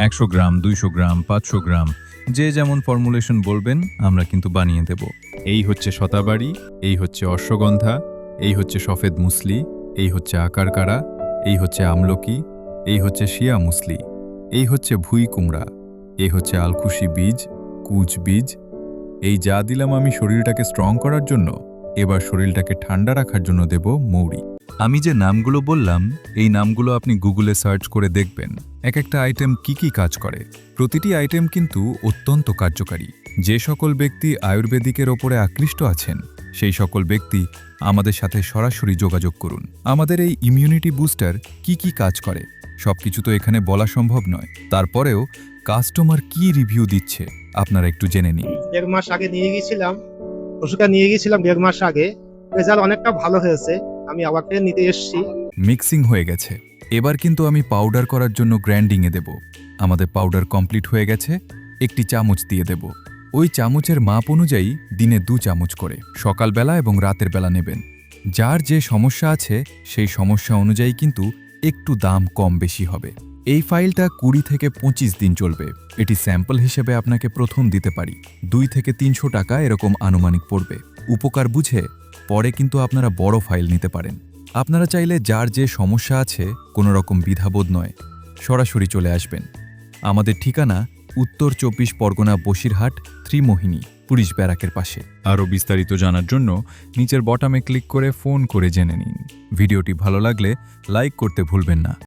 100 গ্রাম, 200 গ্রাম, 500 গ্রাম, যে যেমন ফর্মুলেশন বলবেন আমরা কিন্তু বানিয়ে দেব। এই হচ্ছে শতাবাড়ি, এই হচ্ছে অশ্বগন্ধা, এই হচ্ছে সফেদ মুসলি, এই হচ্ছে আকারকারা, এই হচ্ছে আমলকি, এই হচ্ছে শিয়া মুসলি, এই হচ্ছে ভুই কুমড়া, এই হচ্ছে আলখুশি বীজ, কুচ বীজ। এই যা দিলাম আমি শরীরটাকে স্ট্রং করার জন্য, এবার শরীরটাকে ঠান্ডা রাখার জন্য দেব মৌরি। আমি যে নামগুলো বললাম, এই নামগুলো আপনি গুগলে সার্চ করে দেখবেন এক একটা আইটেম কি কি কাজ করে। প্রতিটি আইটেম কিন্তু অত্যন্ত কার্যকারী। যে সকল ব্যক্তি আয়ুর্বেদিকের ওপরে আকৃষ্ট আছেন, সেই সকল ব্যক্তি আমাদের সাথে সরাসরি যোগাযোগ করুন। আমাদের এই ইমিউনিটি বুস্টার কি কি কাজ করে সবকিছু তো এখানে বলা সম্ভব নয়, তারপরেও কাস্টমার কি রিভিউ দিচ্ছে আপনারা একটু জেনে নিন। 1.5 মাস আগে নিয়ে গিয়েছিলাম, ওষুধটা নিয়ে গিয়েছিলাম 1.5 মাস আগে। রেজাল্ট অনেকটা ভালো হয়েছে। আমি আবার ফের নিতে এসেছি। মিক্সিং হয়ে গেছে, এবার কিন্তু আমি পাউডার করার জন্য গ্রাইন্ডিংয়ে দেব। আমাদের পাউডার কমপ্লিট হয়ে গেছে, একটি চামচ দিয়ে দেব। ওই চামচের মাপ অনুযায়ী দিনে 2 চামচ করে সকালবেলা এবং রাতের বেলা নেবেন। যার যে সমস্যা আছে সেই সমস্যা অনুযায়ী কিন্তু একটু দাম কম বেশি হবে। এই ফাইলটা 20 থেকে 25 দিন চলবে। এটি স্যাম্পল হিসেবে আপনাকে প্রথম দিতে পারি। 2 থেকে 300 টাকা এরকম আনুমানিক পড়বে। উপকার বুঝে পরে কিন্তু আপনারা বড় ফাইল নিতে পারেন। আপনারা চাইলে যার যে সমস্যা আছে কোনো রকম দ্বিধাবোধ নয়, সরাসরি চলে আসবেন। আমাদের ঠিকানা উত্তর 24 পরগনা বসিরহাট ত্রিমোহিনী পুলিশ ব্যারাকের পাশে। আরও বিস্তারিত জানার জন্য নিচের বটামে ক্লিক করে ফোন করে জেনে নিন। ভিডিওটি ভালো লাগলে লাইক করতে ভুলবেন না।